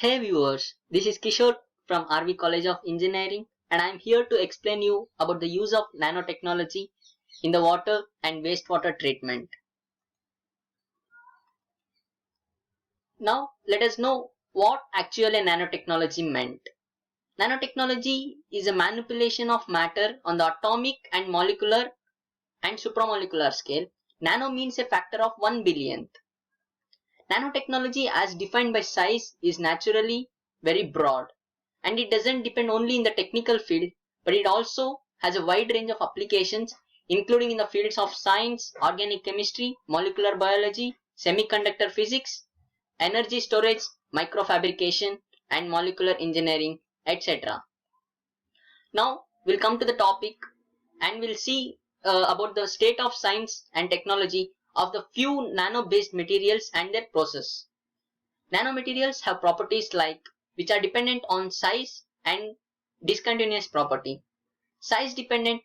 Hey viewers, this is Kishore from RV College of Engineering and I am here to explain you about the use of nanotechnology in the water and wastewater treatment. Now let us know what actually nanotechnology meant. Nanotechnology is a manipulation of matter on the atomic and molecular and supramolecular scale. Nano means a factor of 1 billionth. Nanotechnology as defined by size is naturally very broad and it doesn't depend only in the technical field but it also has a wide range of applications including in the fields of science, organic chemistry, molecular biology, semiconductor physics, energy storage, microfabrication and molecular engineering, etc. Now we'll come to the topic and we'll see about the state of science and technology of the few nano-based materials and their process. Nanomaterials have properties like which are dependent on size and discontinuous property. Size dependent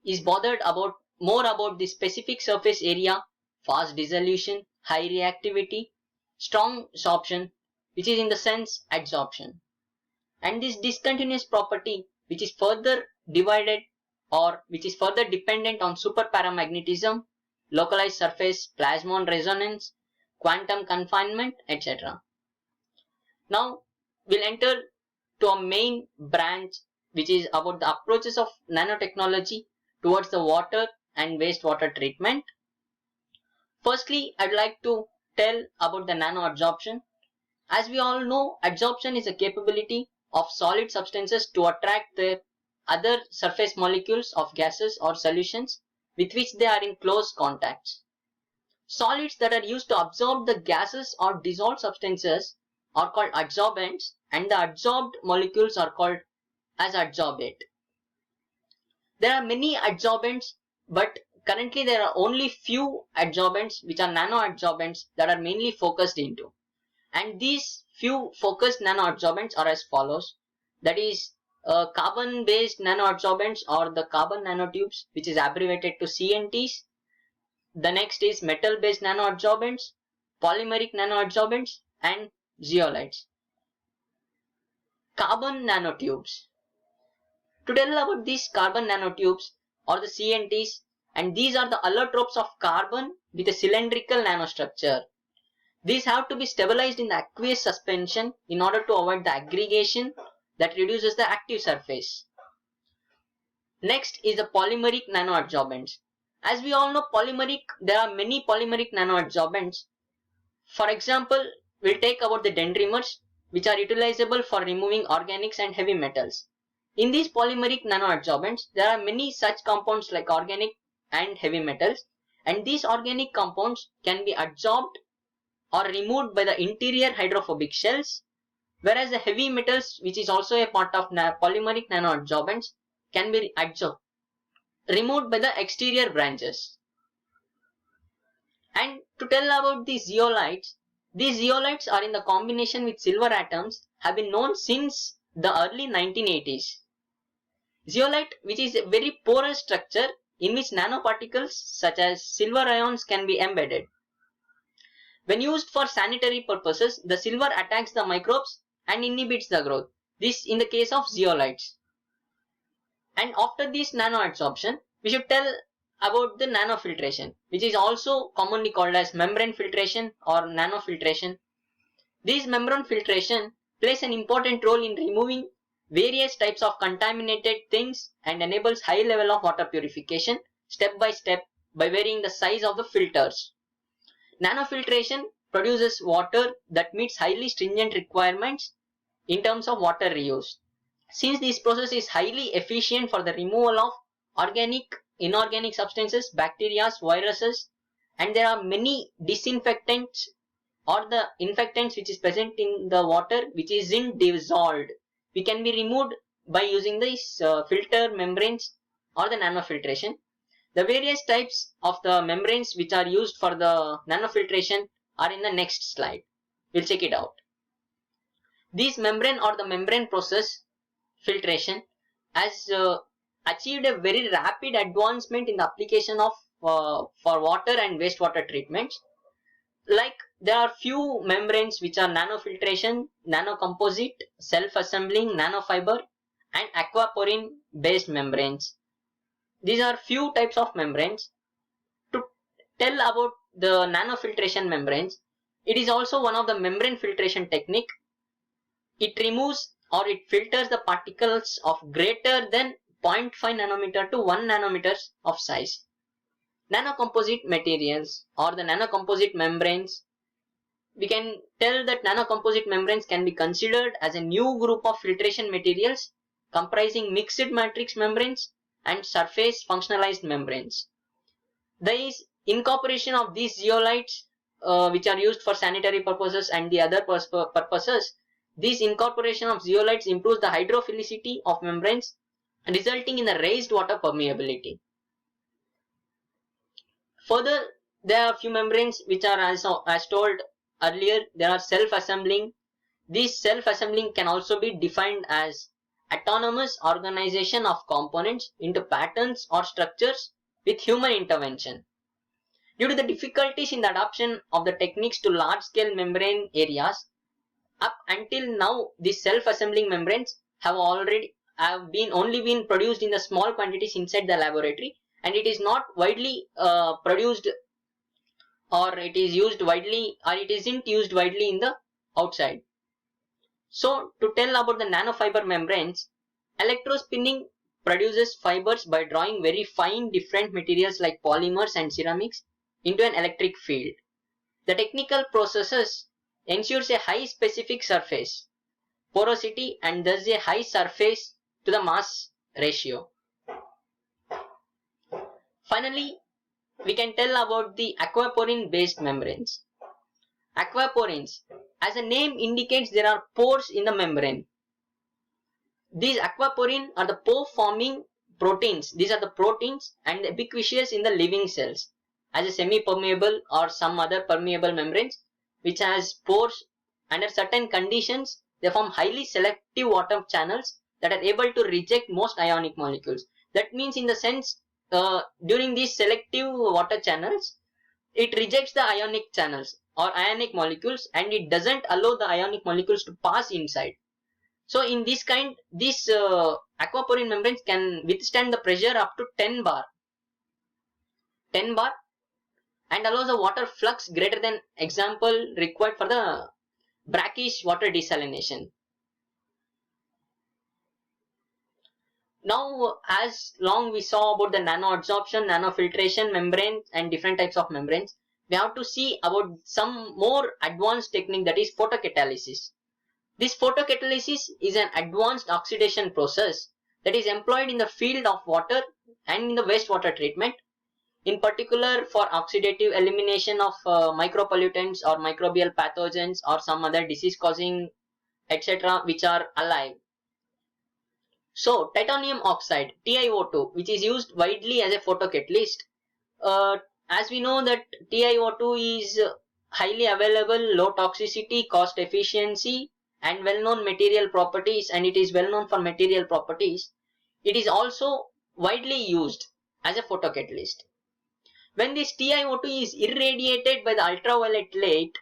is bothered about more about the specific surface area, fast dissolution, high reactivity, strong sorption, which is in the sense adsorption. And this discontinuous property which is further divided or which is further dependent on superparamagnetism, localized surface, plasmon resonance, quantum confinement, etc. Now we'll enter to a main branch which is about the approaches of nanotechnology towards the water and wastewater treatment. Firstly, I'd like to tell about the nanoadsorption. As we all know, adsorption is a capability of solid substances to attract their other surface molecules of gases or solutions with which they are in close contact. Solids that are used to absorb the gases or dissolved substances are called adsorbents and the adsorbed molecules are called as adsorbate. There are many adsorbents but currently there are only few adsorbents which are nanoadsorbents that are mainly focused into. And these few focused nanoadsorbents are as follows. That is carbon based nanoadsorbents or the carbon nanotubes which is abbreviated to CNTs. The next is metal based nanoadsorbents, polymeric nanoadsorbents and zeolites. Carbon nanotubes. To tell about these carbon nanotubes or the CNTs, and these are the allotropes of carbon with a cylindrical nanostructure. These have to be stabilized in the aqueous suspension in order to avoid the aggregation that reduces the active surface. Next is the polymeric nanoadsorbents. As we all know, there are many polymeric nanoadsorbents. For example, we'll take about the dendrimers which are utilizable for removing organics and heavy metals. In these polymeric nanoadsorbents, there are many such compounds like organic and heavy metals, and these organic compounds can be adsorbed or removed by the interior hydrophobic shells, whereas the heavy metals, which is also a part of polymeric nanoadsorbents, can be removed by the exterior branches. And to tell about these zeolites are in the combination with silver atoms have been known since the early 1980s. Zeolite, which is a very porous structure in which nanoparticles such as silver ions can be embedded. When used for sanitary purposes, the silver attacks the microbes and inhibits the growth. This in the case of zeolites. And after this nanoadsorption, we should tell about the nanofiltration, which is also commonly called as membrane filtration or nanofiltration. This membrane filtration plays an important role in removing various types of contaminated things and enables high level of water purification step by step by varying the size of the filters. Nanofiltration produces water that meets highly stringent requirements in terms of water reuse. Since this process is highly efficient for the removal of organic, inorganic substances, bacteria, viruses, and there are many disinfectants or the infectants which is present in the water which isn't dissolved, we can be removed by using these filter membranes or the nanofiltration. The various types of the membranes which are used for the nanofiltration are in the next slide. We'll check it out. This membrane or the membrane process filtration has achieved a very rapid advancement in the application of for water and wastewater treatments. Like there are few membranes which are nanofiltration, nanocomposite, self-assembling, nanofiber, and aquaporin based membranes. These are few types of membranes. To tell about the nanofiltration membranes, it is also one of the membrane filtration technique. It removes or it filters the particles of greater than 0.5 nanometer to 1 nanometers of size. Nanocomposite materials or the nanocomposite membranes, we can tell that nanocomposite membranes can be considered as a new group of filtration materials comprising mixed matrix membranes and surface functionalized membranes. The incorporation of these zeolites which are used for sanitary purposes and the other purposes, this incorporation of zeolites improves the hydrophilicity of membranes, resulting in the raised water permeability. Further, there are few membranes which are, as told earlier, they are self-assembling. This self-assembling can also be defined as autonomous organization of components into patterns or structures with human intervention. Due to the difficulties in the adoption of the techniques to large-scale membrane areas, up until now, these self-assembling membranes have only been produced in the small quantities inside the laboratory, and it is not widely produced, or it is used widely, or it isn't used widely in the outside. So, to tell about the nanofiber membranes, electrospinning produces fibers by drawing very fine different materials like polymers and ceramics into an electric field. The technical processes ensures a high specific surface porosity and thus a high surface to the mass ratio. Finally, we can tell about the aquaporin based membranes. Aquaporins, as the name indicates, there are pores in the membrane. These aquaporin are the pore forming proteins. These are the proteins and ubiquitous in the living cells as a semi-permeable or some other permeable membranes which has pores. Under certain conditions, they form highly selective water channels that are able to reject most ionic molecules. That means, in the sense, during these selective water channels, it rejects the ionic channels or ionic molecules, and it doesn't allow the ionic molecules to pass inside. So in this kind, these aquaporin membranes can withstand the pressure up to 10 bar and allows the water flux greater than example required for the brackish water desalination. Now, as long we saw about the nanoadsorption, nanofiltration membranes and different types of membranes, we have to see about some more advanced technique, that is photocatalysis. This photocatalysis is an advanced oxidation process that is employed in the field of water and in the wastewater treatment, in particular for oxidative elimination of micropollutants or microbial pathogens or some other disease causing etc. which are alive. So, titanium oxide, TiO2, which is used widely as a photocatalyst. As we know that TiO2 is highly available, low toxicity, cost efficiency, and well-known material properties, and it is well-known for material properties. It is also widely used as a photocatalyst. When this TiO2 is irradiated by the ultraviolet light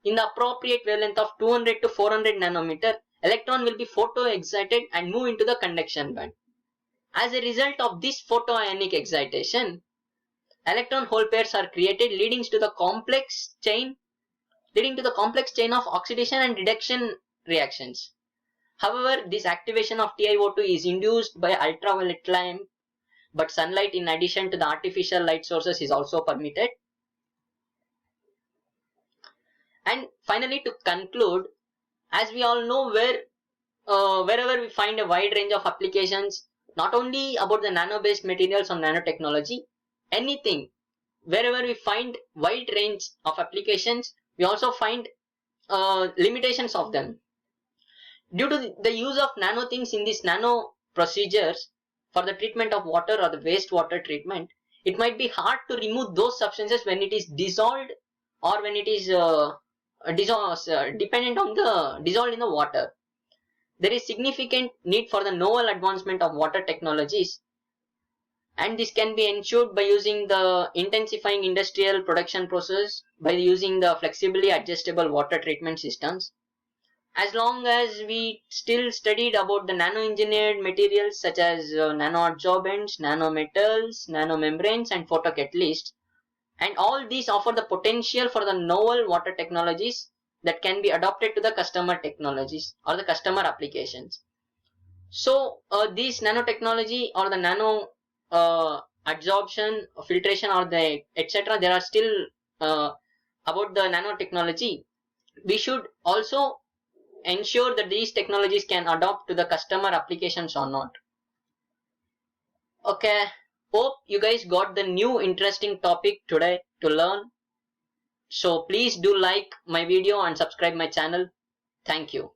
in the appropriate wavelength of 200 to 400 nanometer, electron will be photoexcited and move into the conduction band. As a result of this photoionic excitation, electron hole pairs are created, leading to the complex chain of oxidation and reduction reactions. However, this activation of TiO2 is induced by ultraviolet light, but sunlight in addition to the artificial light sources is also permitted. And finally, to conclude, as we all know, wherever we find a wide range of applications, not only about the nano-based materials or nanotechnology, anything, wherever we find wide range of applications, we also find limitations of them. Due to the use of nano things in these nano procedures for the treatment of water or the wastewater treatment, it might be hard to remove those substances when it is dissolved or when it is dependent on the dissolved in the water. There is significant need for the novel advancement of water technologies And this can be ensured by using the intensifying industrial production process, by using the flexibly adjustable water treatment systems. As long as we still studied about the nano-engineered materials such as nano-adsorbents, nanometals, nanomembranes and photocatalysts, and all these offer the potential for the novel water technologies that can be adopted to the customer technologies or the customer applications. So these nanotechnology or the nano adsorption, filtration or the etc. There are still about the nanotechnology. We should also ensure that these technologies can adopt to the customer applications or not. Okay, hope you guys got the new interesting topic today to learn. So please do like my video and subscribe my channel. Thank you.